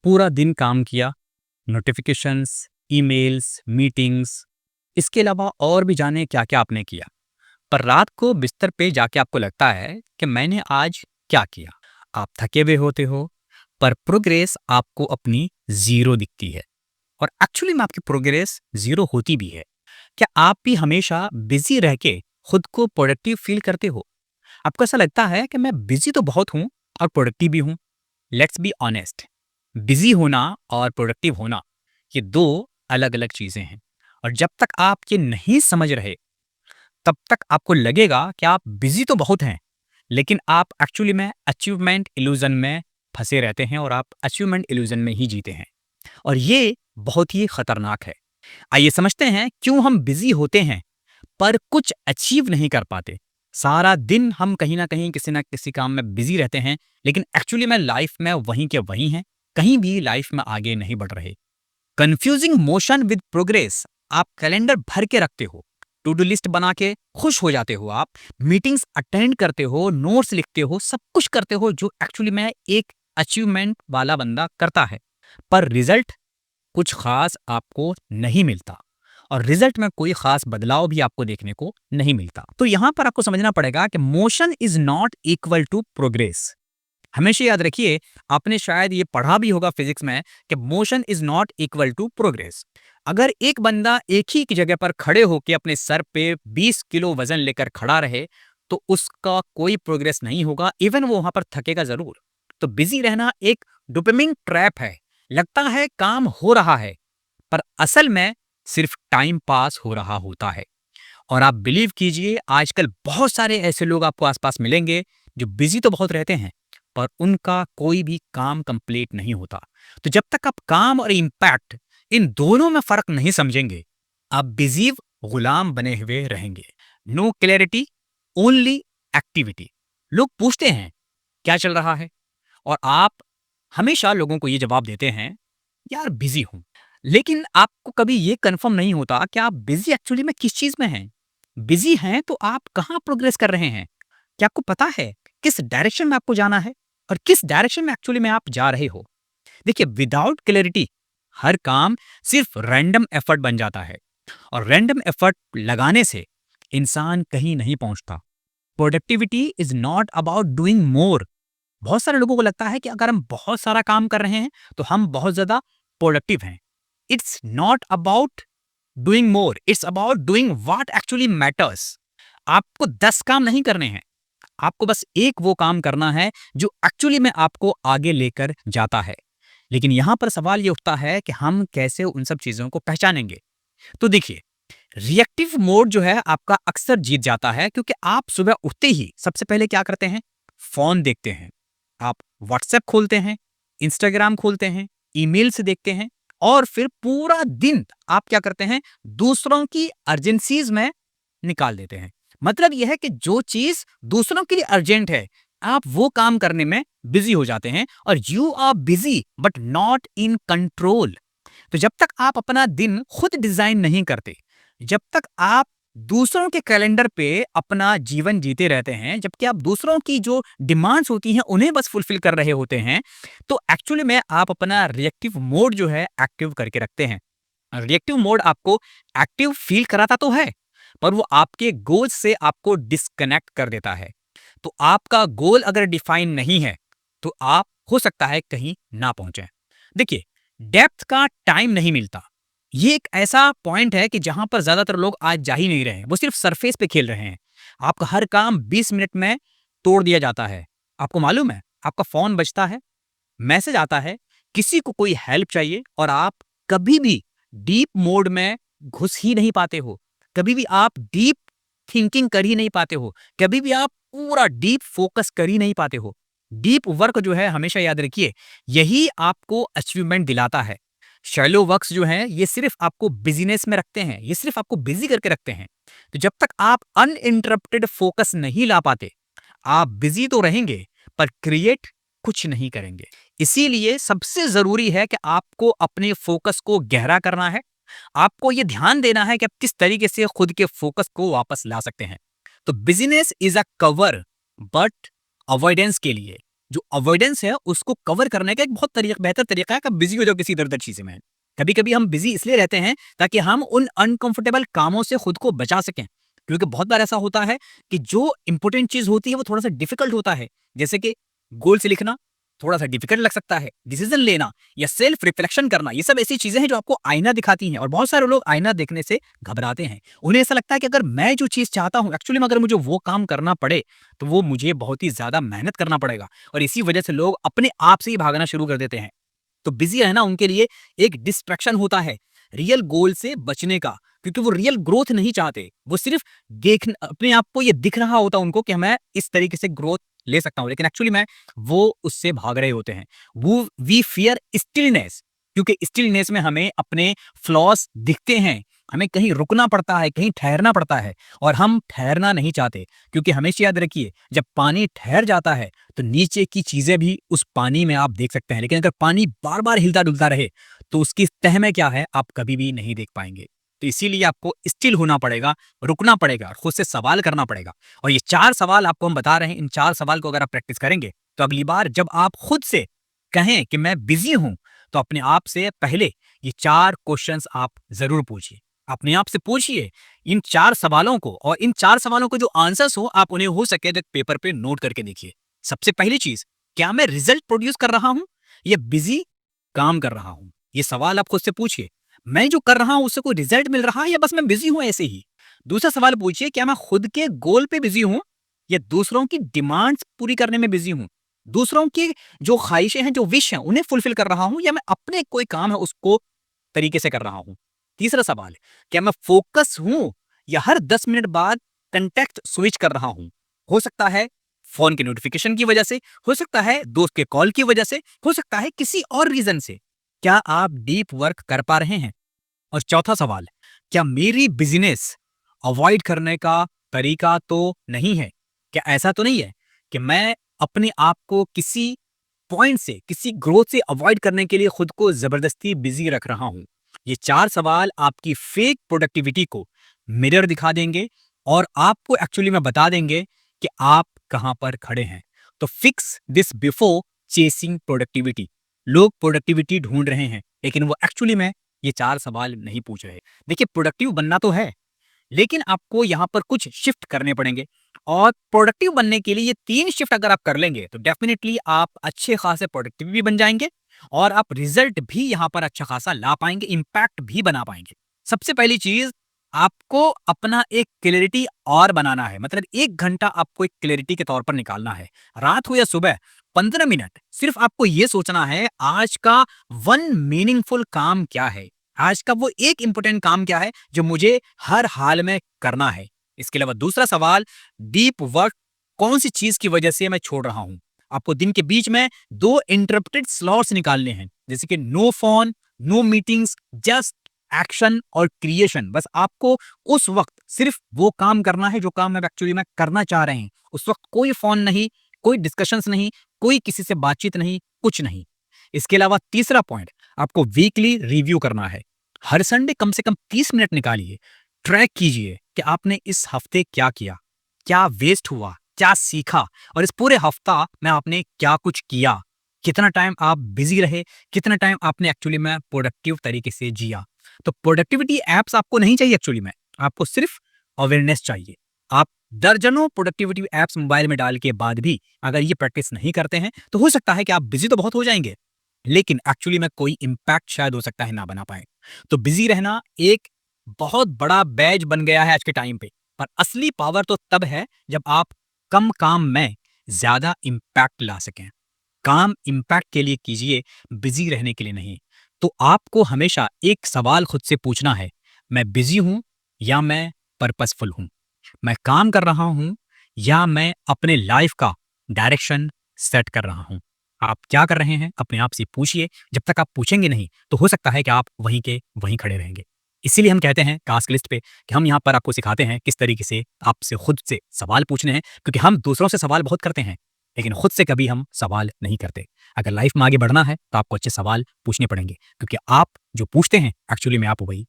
पूरा दिन काम किया, नोटिफिकेशंस, ईमेल्स, मीटिंग्स, इसके अलावा और भी जाने क्या-क्या आपने किया। पर रात को बिस्तर पे जाके आपको लगता है कि मैंने आज क्या किया? आप थके हुए होते हो, पर प्रोग्रेस आपको अपनी ज़ीरो दिखती है और एक्चुअली में आपकी प्रोग्रेस ज़ीरो होती भी है। क्या आप भी हमेशा बिज़ी रह के खुद को प्रोडक्टिव फ़ील करते हो? आपको ऐसा लगता है कि मैं बिज़ी तो बहुत हूँ और प्रोडक्टिव भी हूँ। लेट्स बी ऑनेस्ट, बिज़ी होना और प्रोडक्टिव होना ये 2 अलग-अलग चीज़ें हैं और जब तक आप ये नहीं समझ रहे, तब तक आपको लगेगा कि आप बिज़ी तो बहुत हैं, लेकिन आप एक्चुअली में अचीवमेंट इल्यूज़न में फँसे रहते हैं और आप अचीवमेंट इल्यूज़न में ही जीते हैं और ये बहुत ही खतरनाक है। आइए समझते हैं क्यों हम बिज़ी होते हैं पर कुछ अचीव नहीं कर पाते। सारा दिन हम कहीं न कहीं किसी न किसी काम में बिज़ी रहते हैं, लेकिन एक्चुअली में लाइफ़ में वहीं के वहीं हैं, कहीं भी लाइफ़ में आगे नहीं बढ़ रहे। कन्फ्यूजिंग मोशन विद प्रोग्रेस, आप कैलेंडर भर के रखते हो, टू डू लिस्ट बना के खुश हो जाते हो आप, मीटिंग्स अटेंड करते हो, नोट्स लिखते हो, सब कुछ करते हो जो एक्चुअली में एक अचीवमेंट वाला बंदा करता है। पर रिज़ल्ट कुछ खास आपको नहीं मिलता और रिजल्ट में कोई खास बदलाव भी आपको देखने को नहीं मिलता। तो यहां पर आपको समझना पड़ेगा कि motion is not equal to progress. हमेशा याद रखिए, आपने शायद ये पढ़ा भी होगा फिजिक्स में कि motion is not equal to progress. अगर एक बंदा एक ही की जगह पर खड़े होकर अपने सर पे 20 किलो वजन लेकर खड़ा रहे तो उसका कोई प्रोग्रेस नहीं होगा, इवन वो वहां पर थकेगा जरूर। तो बिजी रहना एक डोपामिन ट्रैप है। लगता है काम हो रहा है, पर असल में सिर्फ टाइम पास हो रहा होता है। और आप बिलीव कीजिए, आजकल बहुत सारे ऐसे लोग आपको आसपास मिलेंगे जो बिजी तो बहुत रहते हैं, पर उनका कोई भी काम कंप्लीट नहीं होता। तो जब तक आप काम और इम्पैक्ट इन दोनों में फर्क नहीं समझेंगे, आप बिजी गुलाम बने हुए रहेंगे। No clarity, only activity. लोग पूछते हैं क्या चल रहा है, और आप हमेशा लोगों को ये जवाब देते हैं, यार बिजी हूं। लेकिन आपको कभी ये कंफर्म नहीं होता कि आप बिजी एक्चुअली में किस चीज में हैं। बिजी हैं तो आप कहाँ प्रोग्रेस कर रहे हैं? क्या आपको पता है किस डायरेक्शन में आपको जाना है और किस डायरेक्शन में एक्चुअली में आप जा रहे हो? देखिए, विदाउट क्लैरिटी हर काम सिर्फ रैंडम एफर्ट बन जाता है और रैंडम एफर्ट लगाने से इंसान कहीं नहीं पहुंचता। Productivity is not about doing more. बहुत सारे लोगों को लगता है कि अगर हम बहुत सारा काम कर रहे हैं तो हम बहुत ज्यादा प्रोडक्टिव हैं। It's not about doing more, it's about doing what actually matters. आपको 10 काम नहीं करने हैं, आपको बस एक वो काम करना है जो एक्चुअली में आपको आगे लेकर जाता है। लेकिन यहां पर सवाल ये उठता है कि हम कैसे उन सब चीजों को पहचानेंगे। तो देखिए, रिएक्टिव मोड जो है आपका अक्सर जीत जाता है, क्योंकि आप सुबह उठते ही सबसे पहले क्या करते हैं? फोन देखते हैं। आप व्हाट्सएप खोलते हैं, इंस्टाग्राम खोलते हैं, ईमेल से देखते हैं और फिर पूरा दिन आप क्या करते हैं? दूसरों की अर्जेंसीज में निकाल देते हैं। मतलब यह है कि जो चीज दूसरों के लिए अर्जेंट है, आप वो काम करने में बिजी हो जाते हैं और you are busy but not in control. तो जब तक आप अपना दिन खुद डिजाइन नहीं करते, जब तक आप दूसरों के कैलेंडर पे अपना जीवन जीते रहते हैं, जबकि आप दूसरों की जो डिमांड्स होती हैं उन्हें बस फुलफिल कर रहे होते हैं, तो एक्चुअली में आप अपना रिएक्टिव मोड जो है एक्टिव करके रखते हैं। रिएक्टिव मोड आपको एक्टिव फील कराता तो है, पर वो आपके गोल से आपको डिस्कनेक्ट कर देता है। तो आपका गोल अगर डिफाइन नहीं है, तो आप हो सकता है कहीं ना पहुंचे। देखिए, डेप्थ का टाइम नहीं मिलता। ये एक ऐसा पॉइंट है कि जहां पर ज्यादातर लोग आज जा ही नहीं रहे हैं, वो सिर्फ सरफेस पे खेल रहे हैं। आपका हर काम 20 मिनट में तोड़ दिया जाता है। आपको मालूम है, आपका फोन बजता है, मैसेज आता है, किसी को कोई हेल्प चाहिए और आप कभी भी डीप मोड में घुस ही नहीं पाते हो। कभी भी आप डीप थिंकिंग कर ही नहीं पाते हो। कभी भी आप पूरा डीप फोकस कर ही नहीं पाते हो। डीप वर्क जो है, हमेशा याद रखिए, यही आपको अचीवमेंट दिलाता है। शैलो वर्क्स जो हैं, ये सिर्फ आपको बिजीनेस में रखते हैं, ये सिर्फ आपको बिजी करके रखते हैं। तो जब तक आप अनइंटरप्टेड फोकस नहीं ला पाते, आप बिजी तो रहेंगे पर क्रिएट कुछ नहीं करेंगे। इसीलिए सबसे जरूरी है कि आपको अपने फोकस को गहरा करना है। आपको यह ध्यान देना है कि आप किस तरीके से खुद के फोकस को वापस ला सकते हैं। तो business is a cover but avoidance के लिए, जो अवॉइडेंस है उसको कवर करने का एक बहुत बेहतर तरीका है कि आप बिजी हो जाओ किसी इधर-उधर चीज़ों में। कभी-कभी हम बिजी इसलिए रहते हैं ताकि हम उन अनकंफर्टेबल कामों से खुद को बचा सकें। क्योंकि बहुत बार ऐसा होता है कि जो इंपॉर्टेंट चीज़ होती है वो थोड़ा-सा डिफिकल्ट होता है। जैसे कि गोल्स लिखना थोड़ा-सा डिफिकल्ट लग सकता है, डिसीजन लेना या सेल्फ रिफ्लेक्शन करना, ये सब ऐसी चीज़ें हैं जो आपको आईना दिखाती हैं और बहुत सारे लोग आईना देखने से घबराते हैं। उन्हें ऐसा लगता है कि अगर मैं जो चीज़ चाहता हूँ एक्चुअली में अगर मुझे वो काम करना पड़े, तो वो मुझे बहुत ही ज़्यादा मेहनत करना पड़ेगा और इसी वजह से लोग अपने आप से ही भागना शुरू कर देते हैं। तो बिज़ी रहना उनके लिए एक डिस्ट्रैक्शन होता है, रियल गोल से बचने का, क्योंकि वो रियल ग्रोथ नहीं चाहते। वो सिर्फ़ अपने आप को ये दिख रहा होता है उनको कि मैं इस तरीके से ग्रोथ ले सकता हूँ, लेकिन एक्चुअली में वो उससे भाग रहे होते हैं। वो वी फियर स्टिलनेस, क्योंकि स्टिलनेस में हमें अपने फ्लॉज़ दिखते हैं। हमें कहीं रुकना पड़ता है, कहीं ठहरना पड़ता है और हम ठहरना नहीं चाहते, क्योंकि हमेशा याद रखिए, जब पानी ठहर जाता है तो नीचे की चीज़ें भी उस पानी में आप देख सकते हैं, लेकिन अगर पानी बार-बार हिलता-डुलता रहे, तो उसकी तह में क्या है, आप कभी भी नहीं देख पाएँगे। तो इसीलिए आपको स्टिल होना पड़ेगा, रुकना पड़ेगा और खुद से सवाल करना पड़ेगा। और ये 4 सवाल आपको हम बता रहे हैं, इन 4 सवाल को अगर आप प्रैक्टिस करेंगे, तो अगली बार जब आप खुद से कहें कि मैं बिज़ी हूँ, तो अपने आप से पहले ये 4 क्वेश्चन्स आप ज़रूर पूछिए। अपने आप से पूछिए इन 4 सवालों को और इन 4 सवालों के जो आंसर्स हो, आप उन्हें हो सके तो एक पेपर पे नोट करके देखिए। सबसे पहली चीज़, क्या मैं रिज़ल्ट प्रोड्यूस कर रहा हूँ या बिज़ी काम कर रहा हूँ? ये सवाल आप खुद से पूछिए। मैं जो कर रहा हूँ उससे कोई रिज़ल्ट मिल रहा है या बस मैं बिज़ी हूँ ऐसे ही? दूसरा सवाल पूछिए, क्या मैं खुद के गोल पे बिज़ी हूँ या दूसरों की डिमांड्स पूरी करने में बिज़ी हूँ? दूसरों की जो ख्वाहिशें हैं, जो विश हैं, उन्हें फुलफ़िल कर रहा हूँ या मैं अपने कोई काम है उसको तरीके से कर रहा हूँ? तीसरा सवाल, क्या मैं फ़ोकस हूँ या हर 10 मिनट बाद कॉन्टेक्स्ट स्विच कर रहा हूँ? हो सकता है फ़ोन के नोटिफ़िकेशन की वजह से, हो सकता है दोस्त के कॉल की वजह से, हो सकता है किसी और रीज़न से। क्या आप डीप वर्क कर पा रहे हैं? और चौथा सवाल, क्या मेरी बिज़नेस अवॉइड करने का तरीका तो नहीं है? क्या ऐसा तो नहीं है कि मैं अपने आप को किसी पॉइंट से, किसी ग्रोथ से अवॉइड करने के लिए खुद को ज़बरदस्ती बिज़ी रख रहा हूँ? ये 4 सवाल आपकी फेक प्रोडक्टिविटी को मिरर दिखा देंगे और आपको एक्चुअली में बता देंगे कि आप कहाँ पर खड़े हैं। तो fix this before chasing productivity. लोग प्रोडक्टिविटी ढूँढ रहे हैं, लेकिन वो एक्चुअली में ये 4 सवाल नहीं पूछ रहे। देखिए, प्रोडक्टिव बनना तो है, लेकिन आपको यहाँ पर कुछ शिफ्ट करने पड़ेंगे और प्रोडक्टिव बनने के लिए ये 3 शिफ्ट अगर आप कर लेंगे, तो डेफ़िनिटली आप अच्छे खासे प्रोडक्टिव भी बन जाएँगे और आप रिज़ल्ट भी यहाँ पर अच्छा खासा ला पाएँगे, इम्पैक्ट भी बना पाएँगे। सबसे पहली चीज़, आपको अपना एक क्लैरिटी और बनाना है, मतलब 1 घंटा आपको एक क्लैरिटी के तौर पर निकालना है। रात हो या सुबह, 15 मिनट सिर्फ़ आपको ये सोचना है, आज का 1 मीनिंगफुल काम क्या है? आज का वो एक इम्पोर्टेंट काम क्या है जो मुझे हर हाल में करना है? इसके अलावा दूसरा सवाल, डीप वर्क कौन सी चीज़ की वजह से मैं छोड़ रहा हूँ? आपको दिन के बीच में 2 इंटरप्टेड स्लॉट्स निकालने हैं, जैसे कि no phone, no meetings, just action और क्रिएशन। बस आपको उस वक़्त सिर्फ़ वो काम करना है जो काम आप एक्चुअली में करना चाह रहे हैं। उस वक़्त कोई फ़ोन नहीं, कोई डिस्कशंस नहीं, कोई किसी से बातचीत नहीं, कुछ नहीं। इसके अलावा तीसरा पॉइंट, आपको वीकली रिव्यू करना है। हर संडे कम से कम 30 मिनट निकालिए, ट्रैक कीजिए कि आपने इस हफ्ते क्या किया, क्या वेस्ट हुआ, क्या सीखा और इस पूरे हफ्ता में आपने क्या कुछ किया, कितना टाइम आप बिजी रहे, कितना टाइम आपने एक्चुअली में प्रोडक्टिव तरीके से जिया। तो प्रोडक्टिविटी एप्स आपको नहीं चाहिए एक्चुअली में, आपको सिर्फ अवेयरनेस चाहिए। आप दर्जनों प्रोडक्टिविटी एप्स मोबाइल में डाल के बाद भी अगर ये प्रैक्टिस नहीं करते हैं, तो हो सकता है कि आप बिजी तो बहुत हो जाएंगे, लेकिन एक्चुअली में कोई इम्पैक्ट शायद हो सकता है ना बना पाए। तो बिजी रहना एक बहुत बड़ा बैज बन गया है आज के टाइम पे, पर असली पावर तो तब है जब आप कम काम में ज्यादा इम्पैक्ट ला सकें। काम इम्पैक्ट के लिए कीजिए, बिजी रहने के लिए नहीं। तो आपको हमेशा एक सवाल खुद से पूछना है, मैं बिजी हूं या मैं पर्पसफुल हूं? मैं काम कर रहा हूं या मैं अपने लाइफ का डायरेक्शन सेट कर रहा हूं? आप क्या कर रहे हैं अपने आप से पूछिए। जब तक आप पूछेंगे नहीं, तो हो सकता है कि आप वहीं के वहीं खड़े रहेंगे। इसीलिए हम कहते हैं टास्क लिस्ट पे कि हम यहाँ पर आपको सिखाते हैं किस तरीके से आपसे खुद से सवाल पूछने हैं, क्योंकि हम दूसरों से सवाल बहुत करते हैं, लेकिन खुद से कभी हम सवाल नहीं करते। अगर लाइफ में आगे बढ़ना है, तो आपको अच्छे सवाल पूछने पड़ेंगे, क्योंकि आप जो पूछते हैं एक्चुअली में आप वही